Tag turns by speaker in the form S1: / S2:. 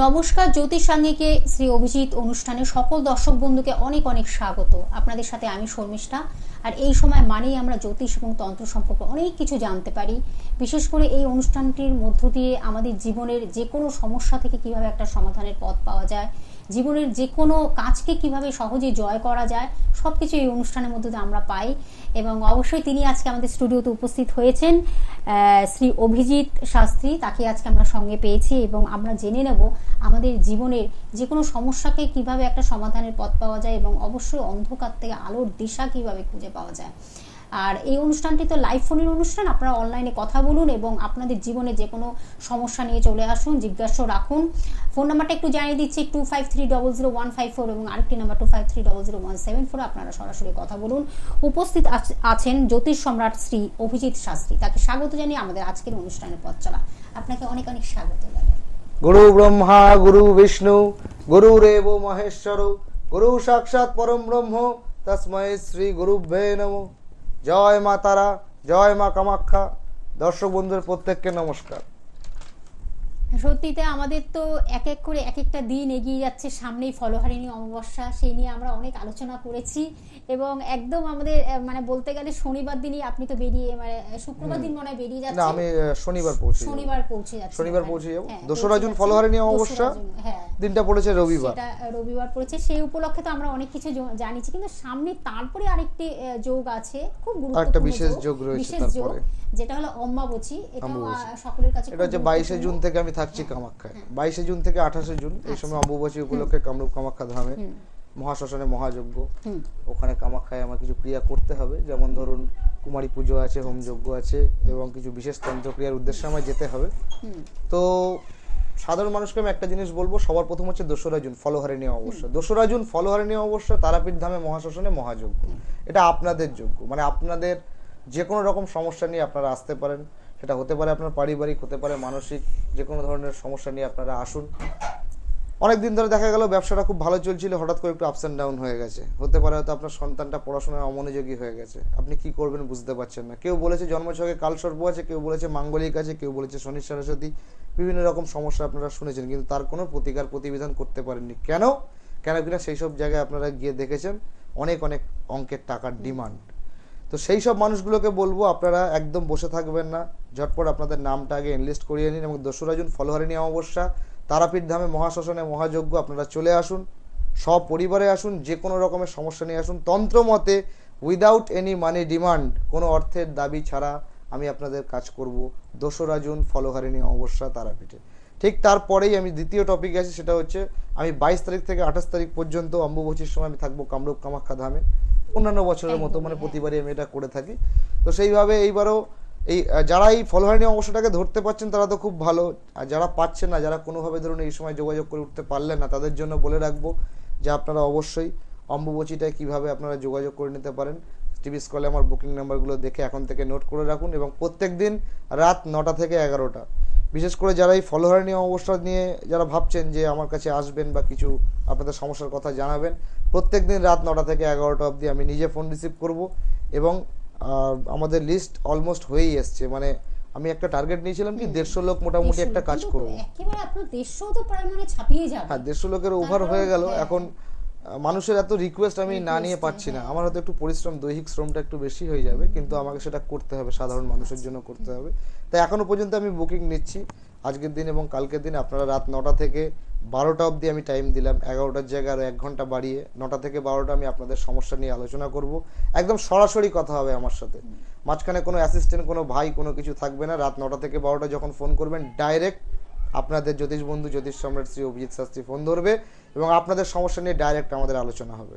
S1: নমস্কার, জ্যোতিষ সাঙ্গিকে শ্রী অভিজিৎ অনুষ্ঠানে সকল দর্শক বন্ধুকে অনেক অনেক স্বাগত। আপনাদের সাথে আমি শর্মিষ্ঠা। আর এই সময় মানেই আমরা জ্যোতিষ এবং তন্ত্র সম্পর্কে অনেক কিছু জানতে পারি। বিশেষ করে এই অনুষ্ঠানটির মধ্য দিয়ে আমাদের জীবনের যে কোনো সমস্যা থেকে কিভাবে একটা সমাধানের পথ পাওয়া যায়, জীবনের যে কোনো কাজকে কিভাবে সহজে জয় করা যায়, সব কিছু এই অনুষ্ঠানের মধ্যে দিয়ে আমরা পাই। এবং অবশ্যই তিনি আজকে আমাদের স্টুডিওতে উপস্থিত হয়েছেন, শ্রী অভিজিৎ শাস্ত্রী। তাকে আজকে আমরা সঙ্গে পেয়েছি এবং আমরা জেনে নেব আমাদের জীবনের যে কোনো সমস্যাকে কিভাবে একটা সমাধানের পথ পাওয়া যায় এবং অবশ্যই অন্ধকার থেকে আলোর দিশা কিভাবে খুঁজে পাওয়া যায়। আর এই অনুষ্ঠানটি তো লাইভ ফোনের অনুষ্ঠান, আপনারা অনলাইনে কথা বলুন এবং আপনাদের জীবনে যে কোনো সমস্যা নিয়ে চলে আসুন, জিজ্ঞাসা রাখুন। ফোন নাম্বারটা একটু জানিয়ে দিচ্ছি, 25300154 এবং আরেকটি নাম্বার 25300174। আপনারা সরাসরি কথা বলুন। উপস্থিত আছেন জ্যোতিষ সম্রাট শ্রী অভিজিৎ শাস্ত্রী। তাকে স্বাগত জানিয়ে আমাদের আজকের অনুষ্ঠানের পথ চলা। আপনাকে অনেক অনেক স্বাগত জানাই।
S2: গুরু ব্রহ্মা গুরু বিষ্ণু গুরুরেব মহেশ্বর গুরু সাক্ষাৎ পরম ব্রহ্ম তস্মৈ শ্রী গুরুভ্যে নমঃ। জয় মা তারা, জয় মা কামাখ্যা। দর্শক বন্ধুদের প্রত্যেককে নমস্কার।
S1: সত্যিতে আমাদের তো এক এক করে এক একটা দিন এগিয়ে যাচ্ছে, সামনেই ফলহারিণী অমাবস্যা, সেই নিয়ে আমরা অনেক আলোচনা করেছি এবং একদম আমাদের মানে বলতে গেলে শনিবার দিনই আপনি তো বেরিয়ে মানে শুক্রবার দিন মনে হয় বেরিয়ে যাচ্ছেন।
S2: না, আমি শনিবার পৌঁছে যাচ্ছি।
S1: যাব।
S2: 2রা জুন ফলহারিণী অমাবস্যা, দিনটা পড়েছে রবিবার।
S1: সেটা রবিবার পড়েছে, সেই উপলক্ষে তো আমরা অনেক কিছু জানিছি, কিন্তু সামনে তারপরে আরেকটি যোগ আছে, খুব গুরুত্বপূর্ণ
S2: একটা বিশেষ যোগ রয়েছে তারপরে,
S1: যেটা হলো অমাবস্যা। এটা সকলের কাছে
S2: এটা হচ্ছে 22শে জুন থেকে আমি থাকছি কামাখ্যায়। 22শে জুন থেকে 28শে জুন এই সময় অম্বুবাচী উপলক্ষে কামরূপ কামাখ্যা ধামে মহাশ্মশানে মহাযজ্ঞ। ওখানে কামাখ্যায় আমার কিছু ক্রিয়া করতে হবে, যেমন ধরুন কুমারী পুজো আছে, হোমযজ্ঞ আছে এবং কিছু বিশেষ তন্ত্রক্রিয়ার উদ্দেশ্যে আমায় যেতে হবে। তো সাধারণ মানুষকে আমি একটা জিনিস বলবো, সবার প্রথম হচ্ছে 2রা জুন ফলহারিণী অমাবস্যা। 2রা জুন ফলহারিণী অমাবস্যা তারাপীঠ ধামে মহাশ্মশানে মহাযজ্ঞ। এটা আপনাদের যোগ্য, মানে আপনাদের যে কোনো রকম সমস্যা নিয়ে আপনারা আসতে পারেন। সেটা হতে পারে আপনার পারিবারিক, হতে পারে মানসিক, যে কোনো ধরনের সমস্যা নিয়ে আপনারা আসুন। অনেকদিন ধরে দেখা গেল ব্যবসাটা খুব ভালো চলছিল, হঠাৎ করে একটু আপস অ্যান্ড ডাউন হয়ে গেছে। হতে পারে হয়তো আপনার সন্তানটা পড়াশোনায় অমনোযোগী হয়ে গেছে, আপনি কি করবেন বুঝতে পারছেন না। কেউ বলেছে জন্মছকে কালসর্প আছে, কেউ বলেছে মাঙ্গলিক আছে, কেউ বলেছে শনি সরস্বতী, বিভিন্ন রকম সমস্যা আপনারা শুনেছেন, কিন্তু তার কোনো প্রতিবিধান করতে পারেননি। কেন কিনা সেই সব জায়গায় আপনারা গিয়ে দেখেছেন অনেক অনেক অঙ্কের টাকার ডিমান্ড। তো সেই সব মানুষগুলোকে বলবো, আপনারা একদম বসে থাকবেন না, ঝটপট আপনাদের নামটা আগে এনলিস্ট করিয়ে নিন এবং 2রা জুন ফলহারিণী অমাবস্যা তারাপীঠ ধামে মহাশ্মশানে মহাযজ্ঞ আপনারা চলে আসুন। সব পরিবারে আসুন, যে কোনো রকমের সমস্যা নিয়ে আসুন। তন্ত্র মতে উইদাউট এনি মানি ডিমান্ড, কোনো অর্থের দাবি ছাড়া আমি আপনাদের কাজ করব 2রা জুন ফলহারিণী অমাবস্যা তারাপীঠে। ঠিক তারপরেই আমি দ্বিতীয় টপিক আছে, সেটা হচ্ছে আমি 22 তারিখ থেকে 28 তারিখ পর্যন্ত অম্বুবাচীর সময় আমি থাকবো কামরূপ কামাখ্যা ধামে। অন্যান্য বছরের মতো মানে প্রতিবারই আমি এটা করে থাকি। তো সেইভাবে এইবারও এই যারা এই ফলহারিণী অংশটাকে ধরতে পারছেন তারা তো খুব ভালো, আর যারা পাচ্ছেন না, যারা কোনোভাবে ধরুন এই সময় যোগাযোগ করে উঠতে পারলেন না, তাদের জন্য বলে রাখবো যে আপনারা অবশ্যই অম্বুবাচীটায় কীভাবে আপনারা যোগাযোগ করে নিতে পারেন। টিভি স্কলে আমার বুকিং নাম্বারগুলো দেখে এখন থেকে নোট করে রাখুন এবং প্রত্যেক দিন রাত 9টা থেকে 11টা, বিশেষ করে যারা এই ফলহারিণী অমাবস্যা নিয়ে যারা ভাবছেন যে আমার কাছে আসবেন বা কিছু আপনাদের সমস্যার কথা জানাবেন, প্রত্যেক দিন রাত 9টা থেকে 11টা অবধি আমি নিজে ফোন রিসিভ করব। এবং আমাদের লিস্ট অলমোস্ট হয়েই এসছে, মানে আমি একটা টার্গেট নিয়েছিলাম কি 150 লোক মোটামুটি একটা কাজ করব।
S1: একেবারে আপনার 150 তো প্রায় মানে ছাপিয়ে যাবে।
S2: হ্যাঁ, 150 লোকের ওভার হয়ে গেল। এখন মানুষের এত রিকোয়েস্ট আমি না নিয়ে পাচ্ছি না। আমার হয়তো একটু পরিশ্রম, দৈহিক শ্রমটা একটু বেশি হয়ে যাবে, কিন্তু আমাকে সেটা করতে হবে, সাধারণ মানুষের জন্য করতে হবে। তাই এখনো পর্যন্ত আমি বুকিং নিচ্ছি আজকের দিন এবং কালকের দিন। আপনারা রাত 9টা থেকে 12টা অবধি আমি টাইম দিলাম, 11টার জায়গায় আরও 1 ঘন্টা বাড়িয়ে 9টা থেকে 12টা আমি আপনাদের সমস্যা নিয়ে আলোচনা করব। একদম সরাসরি কথা হবে আমার সাথে, মাঝখানে কোনো অ্যাসিস্ট্যান্ট, কোনো ভাই, কোনো কিছু থাকবে না। রাত 9টা থেকে 12টা যখন ফোন করবেন, ডাইরেক্ট আপনাদের জ্যোতিষ বন্ধু জ্যোতিষ সম্রাট শ্রী অভিজিৎ শাস্ত্রী ফোন ধরবে এবং আপনাদের সমস্যা নিয়ে ডাইরেক্ট আমাদের আলোচনা হবে।